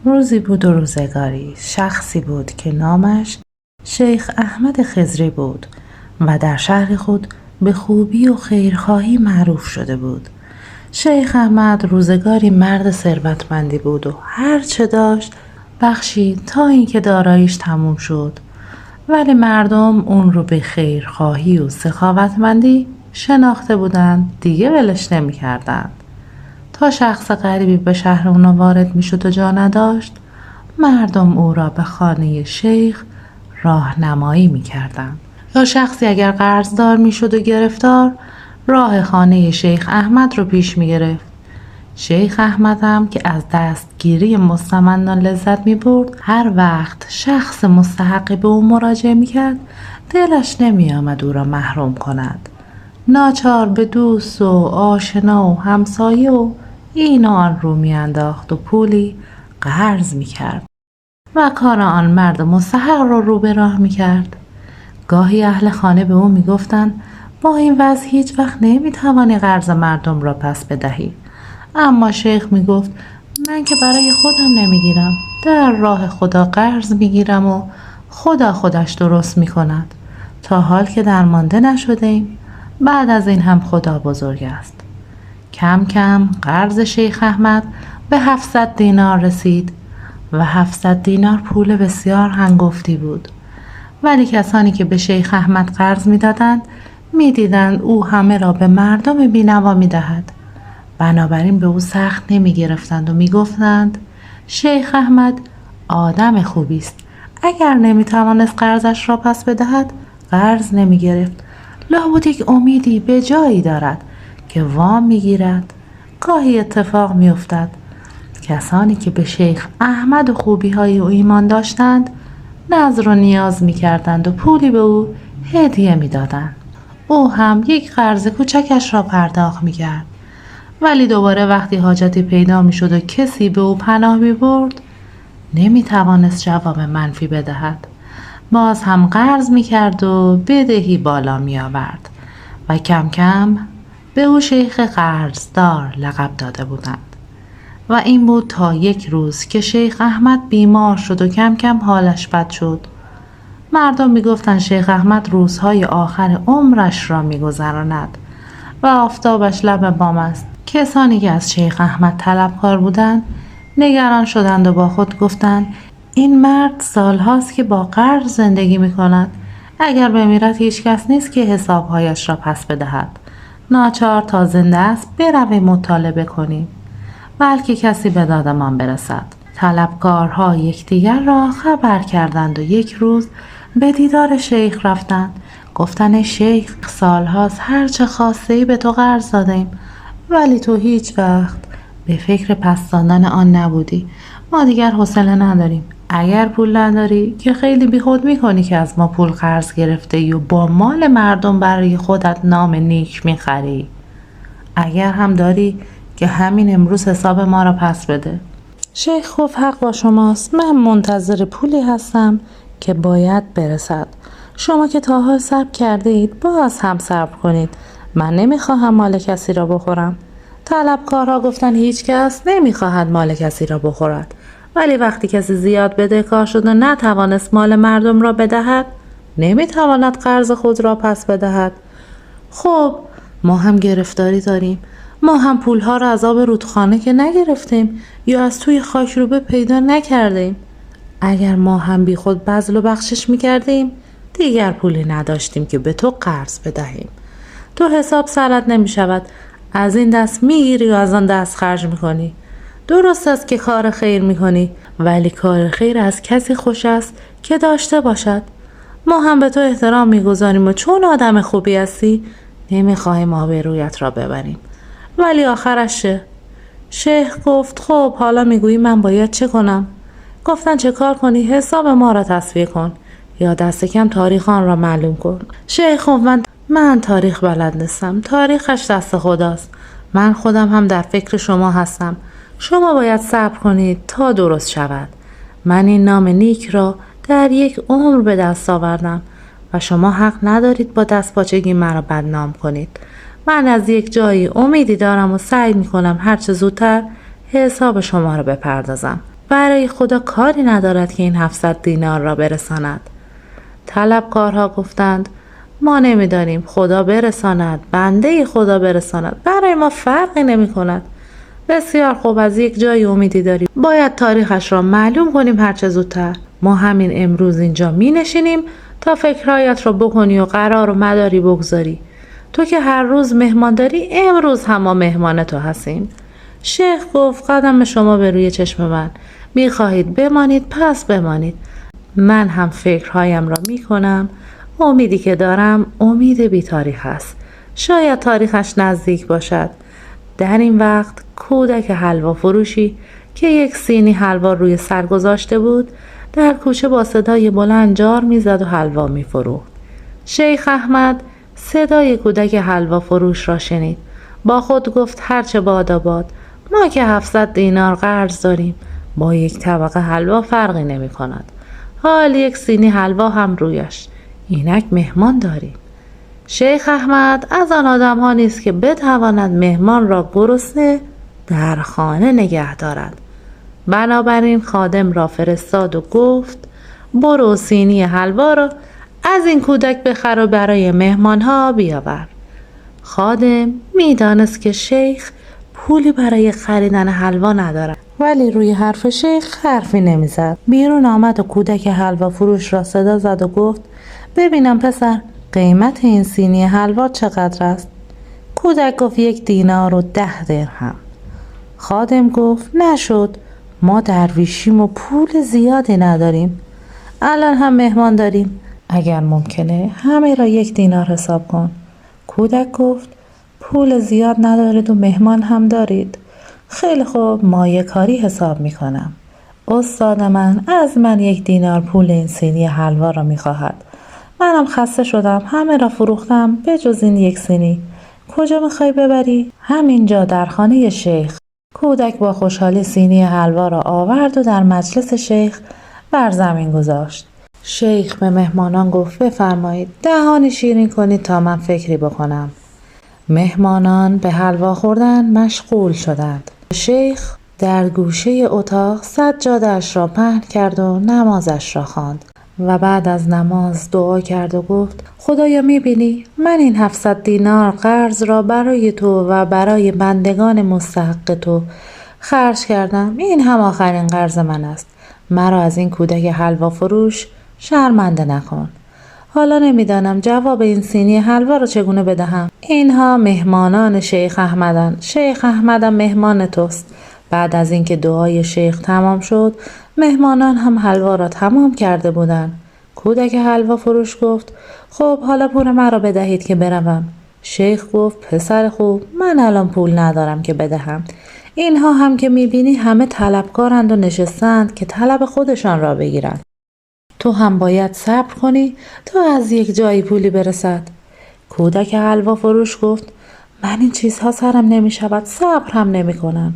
روزی بود و روزگاری، شخصی بود که نامش شیخ احمد خضری بود و در شهر خود به خوبی و خیرخواهی معروف شده بود. شیخ احمد روزگاری مرد ثروتمندی بود و هر چه داشت بخشید تا اینکه داراییش تموم شد، ولی مردم اون رو به خیرخواهی و سخاوتمندی شناخته بودند، دیگه ولش نمی کردند. تا شخص غریبی به شهر اونا وارد می شد و جا نداشت، مردم او را به خانه شیخ راهنمایی می کردند. یا شخصی اگر قرضدار می شد و گرفتار، راه خانه شیخ احمد رو پیش می گرفت. شیخ احمد هم که از دستگیری مستمندان لذت می برد، هر وقت شخص مستحقی به او مراجعه می کرد، دلش نمی آمد او را محروم کند. ناچار به دوست و آشنا و همسایه و این و آن رو می انداخت و پولی قرض می کرد و کار آن مرد مستحق رو به راه می کرد. گاهی اهل خانه به او می گفتند با این وضع هیچ وقت نمی توانی قرض مردم را پس بدهی. اما شیخ می گفت من که برای خودم نمی گیرم، در راه خدا قرض می گیرم و خدا خودش درست می کند. تا حال که درمانده نشدیم، بعد از این هم خدا بزرگ است. کم کم قرض شیخ احمد به 700 دینار رسید و 700 دینار پول بسیار هنگفتی بود، ولی کسانی که به شیخ احمد قرض می دادند می دیدند او همه را به مردم بینوا می دهد، بنابراین به او سخت نمی گرفتند و می گفتند شیخ احمد آدم خوبی است، اگر نمی توانست قرضش را پس بدهد قرض نمی گرفت، لابد یک امیدی به جایی دارد که وام می گیرد. گاهی اتفاق می افتد کسانی که به شیخ احمد و خوبی های او ایمان داشتند نظر و نیاز می کردند و پولی به او هدیه می دادند. او هم یک قرض کوچکش را پرداخت می کرد، ولی دوباره وقتی حاجتی پیدا می شد و کسی به او پناه می برد نمی توانست جواب منفی بدهد. باز هم قرض می کرد و بدهی بالا می آورد و کم کم به او شیخ قرضدار لقب داده بودند. و این بود تا یک روز که شیخ احمد بیمار شد و کم کم حالش بد شد. مردم می گفتند شیخ احمد روزهای آخر عمرش را می گذراند و آفتابش لب بام است. کسانی که از شیخ احمد طلبکار بودند نگران شدند و با خود گفتند این مرد سالهاست که با قرض زندگی می کند. اگر بمیرد هیچ کس نیست که حسابهایش را پس بدهد. ناچار تا زنده است برویم مطالبه کنیم، بلکه کسی به دادمان برسد. طلبکارها یکدیگر را خبر کردند و یک روز به دیدار شیخ رفتند. گفتند شیخ سالهاست هر چه خواسته‌ای به تو قرض دادیم، ولی تو هیچ وقت به فکر پس دادن آن نبودی. ما دیگر حوصله نداریم. اگر پول نداری که خیلی بیخود میکنی که از ما پول قرض گرفته ای و با مال مردم برای خودت نام نیک میخری. اگر هم داری که همین امروز حساب ما را پس بده. شیخ گفت حق با شماست، من منتظر پولی هستم که باید برسد. شما که تا حال صبر کرده اید باز هم صبر کنید، من نمیخواهم مال کسی را بخورم. طلبکارها گفتن هیچ کس نمیخواهد مال کسی را بخورد، ولی وقتی کسی زیاد بدهکار شد و نتوانست مال مردم را بدهد نمیتواند قرض خود را پس بدهد. خب ما هم گرفتاری داریم، ما هم پولها را از آب رودخانه که نگرفتیم یا از توی خاکروبه پیدا نکردیم. اگر ما هم بی خود بذل و بخشش میکردیم دیگر پولی نداشتیم که به تو قرض بدهیم. تو حساب سرت نمیشود، از این دست میگیری و از آن دست خرج میکنی. درست است که کار خیر میکنی، ولی کار خیر از کسی خوش است که داشته باشد. ما هم به تو احترام میگذاریم و چون آدم خوبی هستی نمیخواهیم آبرویت را ببریم، ولی آخرش چه؟ شیخ گفت خب حالا میگویی من باید چه کنم؟ گفتن چه کار کنی؟ حساب ما را تصفیه کن یا دست کم تاریخ آن را معلوم کن. شیخ گفت من تاریخ بلد نیستم، تاریخش دست خداست. من خودم هم در فکر شما هستم. شما باید صبر کنید تا درست شود. من این نام نیک را در یک عمر به دست آوردم و شما حق ندارید با دست پاچگی مرا بدنام کنید. من از یک جایی امیدی دارم و سعی میکنم هرچه زودتر حساب شما را بپردازم. برای خدا کاری ندارد که این 700 دینار را برساند. طلبکارها گفتند ما نمیدانیم، خدا برساند، بنده خدا برساند، برای ما فرقی نمی کند. بسیار خوب، از یک جای امیدی داریم، باید تاریخش را معلوم کنیم هرچه زودتر. ما همین امروز اینجا می نشینیم تا فکرهایت را بکنی و قرار و مداری بگذاری. تو که هر روز مهمان داری، امروز هم ما مهمان تو هستیم. شیخ گفت قدم شما به روی چشم من، می خواهید بمانید پس بمانید. من هم فکرهایم را می کنم. امیدی که دارم امید بی تاریخ است. شاید تاریخش نزدیک باشد. در این وقت کودک حلوا فروشی که یک سینی حلوا روی سر گذاشته بود در کوچه با صدای بلند جار میزد و حلوا میفروخت. شیخ احمد صدای کودک حلوا فروش را شنید. با خود گفت هرچه باداباد، ما که 700 دینار قرض داریم، با یک طبقه حلوا فرقی نمی کند. حال یک سینی حلوا هم رویش، اینک مهمان داریم. شیخ احمد از آن آدم ها نیست که بتواند مهمان را گرسنه در خانه نگه دارد. بنابراین خادم را فرستاد و گفت برو سینی حلوا را از این کودک بخر و برای مهمان ها بیاور. خادم میدانست که شیخ پولی برای خریدن حلوا ندارد، ولی روی حرف شیخ حرفی نمیزد. بیرون آمد و کودک حلوا فروش را صدا زد و گفت ببینم پسر، قیمت این سینی حلوا چقدر است؟ کودک گفت 1 دینار و 10 درهم. خادم گفت نشد، ما درویشیم و پول زیادی نداریم. الان هم مهمان داریم، اگر ممکنه همه را 1 دینار حساب کن. کودک گفت پول زیاد ندارید و مهمان هم دارید. خیلی خوب، ما یک کاری حساب میکنم. استاد من از من 1 دینار پول این سینی حلوا را میخواهد. منم خسته شدم، همه را فروختم به جز این 1 سینی. کجا میخوای ببری؟ همینجا در خانه شیخ. کودک با خوشحالی سینی حلوا را آورد و در مجلس شیخ بر زمین گذاشت. شیخ به مهمانان گفت بفرمایید دهانی شیرین کنید تا من فکری بکنم. مهمانان به حلوا خوردن مشغول شدند. شیخ در گوشه اتاق سجاده‌اش را پهن کرد و نمازش را خواند و بعد از نماز دعا کرد و گفت خدایا میبینی من این 700 دینار قرض را برای تو و برای بندگان مستحق تو خرج کردم. این هم آخرین قرض من است. مرا از این کودک حلوا فروش شرمنده نکن. حالا نمیدانم جواب این سینی حلوا را چگونه بدهم. اینها مهمانان شیخ احمدن. شیخ احمدم مهمان توست. بعد از اینکه دعای شیخ تمام شد، مهمانان هم حلوا را تمام کرده بودند. کودک حلوا فروش گفت خب حالا پول مرا بدهید که بروم. شیخ گفت پسر خوب، من الان پول ندارم که بدهم. اینها هم که میبینی همه طلبکارند و نشستند که طلب خودشان را بگیرند. تو هم باید صبر کنی تا از یک جایی پولی برسد. کودک حلوا فروش گفت من این چیزها سرم نمی شود، صبر هم نمی کنم.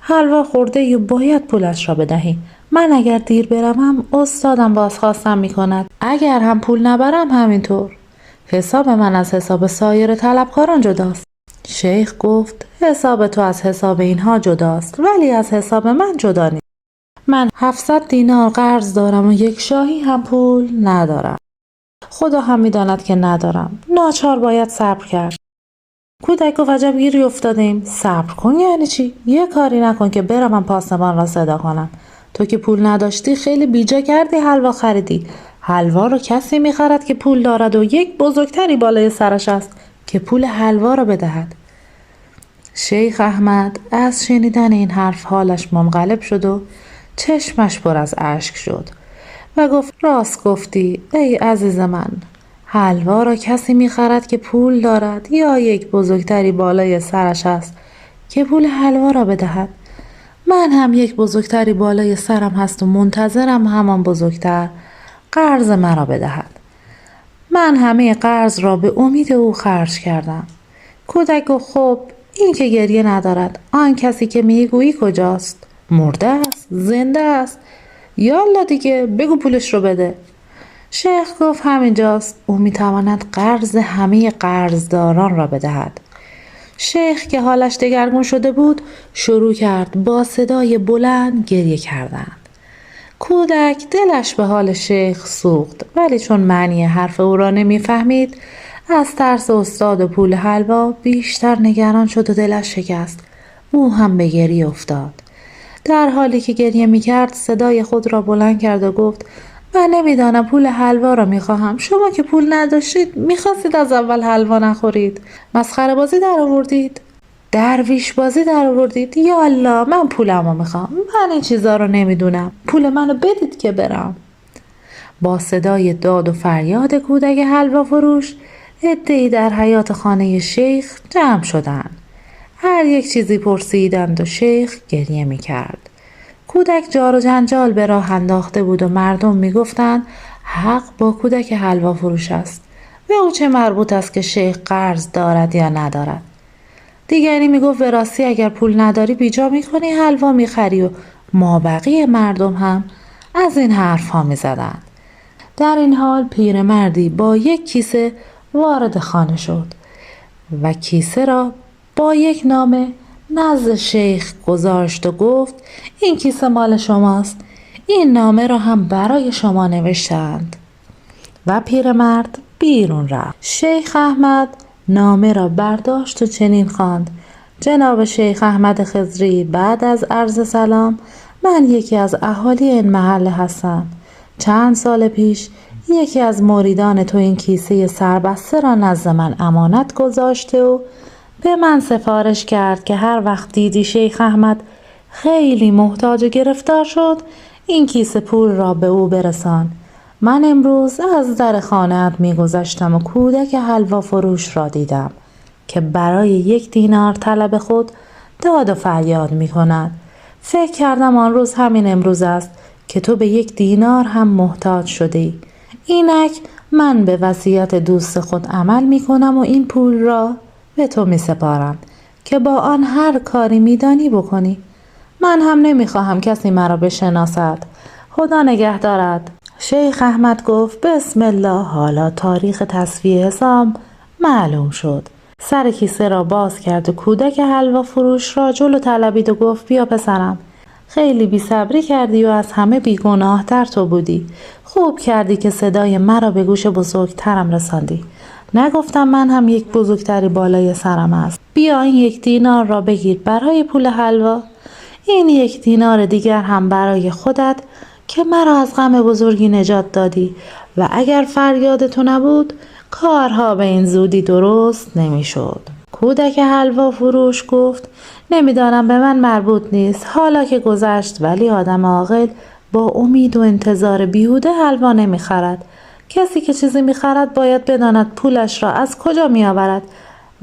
حلوا خورده یا باید پولش را بدهی. من اگر دیر بروم استادم بازخواستم می کند. اگر هم پول نبرم همینطور. حساب من از حساب سایر طلبکاران جداست. شیخ گفت حساب تو از حساب اینها جداست، ولی از حساب من جدا نیست. من 700 دینار قرض دارم و یک شاهی هم پول ندارم. خدا هم می‌داند که ندارم. ناچار باید صبر کرد. کودک گفت عجب گیری افتادیم. صبر کن یعنی چی؟ یه کاری نکن که بروم پاسبان را صدا کنم. تو که پول نداشتی خیلی بیجا کردی حلوا خریدی. حلوا رو کسی می‌خرد که پول دارد و یک بزرگتری بالای سرش است که پول حلوا را بدهد. شیخ احمد از شنیدن این حرف حالش منقلب شد و چشمش پر از اشک شد و گفت راست گفتی ای عزیز من. حلوا را کسی می‌خرد که پول دارد یا یک بزرگتری بالای سرش است که پول حلوا را بدهد. من هم یک بزرگتری بالای سرم هست و منتظرم همان بزرگتر قرض مرا بدهد. من همه قرض را به امید او خرج کردم. کودک گفت خب این که گریه ندارد، آن کسی که میگویی کجاست؟ مرده است؟ زنده است؟ یالا دیگه بگو پولش رو بده. شیخ گفت همینجاست، او میتواند قرض همه قرضداران را بدهد. شیخ که حالش دگرگون شده بود شروع کرد با صدای بلند گریه کردن. کودک دلش به حال شیخ سوخت، ولی چون معنی حرف او را نمیفهمید از ترس استاد و پول حلوا بیشتر نگران شد و دلش شکست. او هم به گریه افتاد. در حالی که گریه میکرد صدای خود را بلند کرد و گفت من نمیدانم پول حلوا را میخواهم. شما که پول نداشتید میخواستید از اول حلوا نخورید. مسخره بازی در آوردید. درویش بازی در آوردید. یا الله، من پولمو میخوام. من این چیزا رو نمیدونم. پول منو بدید که برم. با صدای داد و فریاد کودک حلوا فروش عده‌ای در حیاط خانه شیخ جمع شدند. هر یک چیزی پرسیدند و شیخ گریه میکرد. کودک جار و جنجال به راه انداخته بود و مردم میگفتند حق با کودک حلوا فروش است. به او چه مربوط است که شیخ قرض دارد یا ندارد؟ دیگری میگفت به راستی اگر پول نداری بیجا میکنی حلوا میخری و مابقی مردم هم از این حرف ها میزدند. در این حال پیرمردی با یک کیسه وارد خانه شد و کیسه را با یک نامه نزد شیخ گذاشت و گفت این کیسه مال شماست. این نامه را هم برای شما نوشتند. و پیرمرد بیرون رفت. شیخ احمد نامه را برداشت و چنین خواند: جناب شیخ احمد خضری، بعد از عرض سلام، من یکی از اهالی این محله هستم. چند سال پیش یکی از مریدان تو این کیسه سربسته را نزد من امانت گذاشته و به من سفارش کرد که هر وقت دیدی شیخ احمد خیلی محتاج و گرفتار شد این کیسه پول را به او برسان. من امروز از در خانه‌ات می‌گذشتم و کودک حلوا فروش را دیدم که برای 1 دینار طلب خود داد و فریاد می‌کند. فکر کردم آن روز همین امروز است که تو به 1 دینار هم محتاج شدی. اینک من به وصیت دوست خود عمل می‌کنم و این پول را به تو می‌سپارم که با آن هر کاری می‌دانی بکنی. من هم نمی‌خواهم کسی مرا بشناسد. خدا نگه دارد. شیخ احمد گفت بسم الله. حالا تاریخ تصفیه حساب معلوم شد. سر کیسه را باز کرد و کودک حلوا فروش را جلو طلبید و گفت بیا پسرم، خیلی بی صبری کردی و از همه بیگناه تر تو بودی. خوب کردی که صدای مرا به گوش بزرگترم رساندی. نگفتم من هم یک بزرگتری بالای سرم است. بیا این 1 دینار را بگیر برای پول حلوا. این 1 دینار دیگر هم برای خودت که مرا از غم بزرگی نجات دادی و اگر فریاد تو نبود کارها به این زودی درست نمی شد. کودک حلوا فروش گفت نمیدانم، به من مربوط نیست. حالا که گذشت، ولی آدم عاقل با امید و انتظار بیهوده حلوا نمی خرد. کسی که چیزی می خرد باید بداند پولش را از کجا می آورد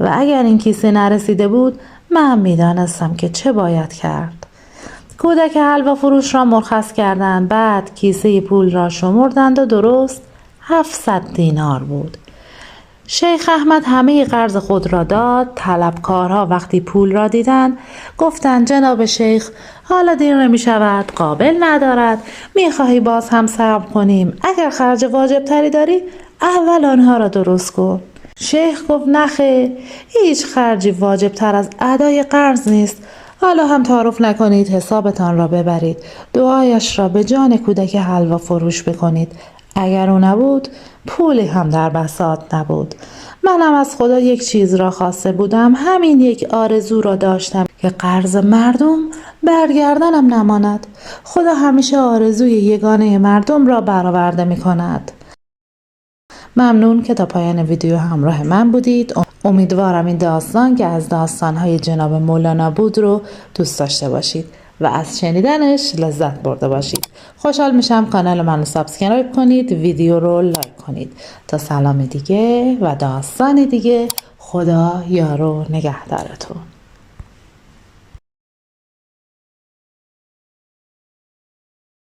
و اگر این کیسه نرسیده بود من می دانستم که چه باید کرد. کودک حلوا فروش را مرخص کردند. بعد کیسه پول را شمردند و درست 700 دینار بود. شیخ احمد همه قرض خود را داد. طلبکارها وقتی پول را دیدند گفتند جناب شیخ حالا دیر نمی شود، قابل ندارد، می خواهی باز هم صبر کنیم؟ اگر خرج واجب تری داری اول آنها را درست کن. شیخ گفت نخیر، هیچ خرجی واجب تر از ادای قرض نیست. حالا هم تعارف نکنید، حسابتان را ببرید، دعایش را به جان کودک حلوا فروش بکنید. اگر او نبود پولی هم در بساط نبود. منم از خدا یک چیز را خواسته بودم، همین یک آرزو را داشتم که قرض مردم برگردنم نماند. خدا همیشه آرزوی یگانه مردم را برآورده می کند. ممنون که تا پایان ویدیو همراه من بودید. امیدوارم این داستان که از داستان‌های جناب مولانا بود رو دوست داشته باشید و از شنیدنش لذت برده باشید. خوشحال میشم کانال منو سابسکرایب کنید، ویدیو رو لایک کنید. تا سلام دیگه و داستان دیگه، خدا یار و نگهدارتون.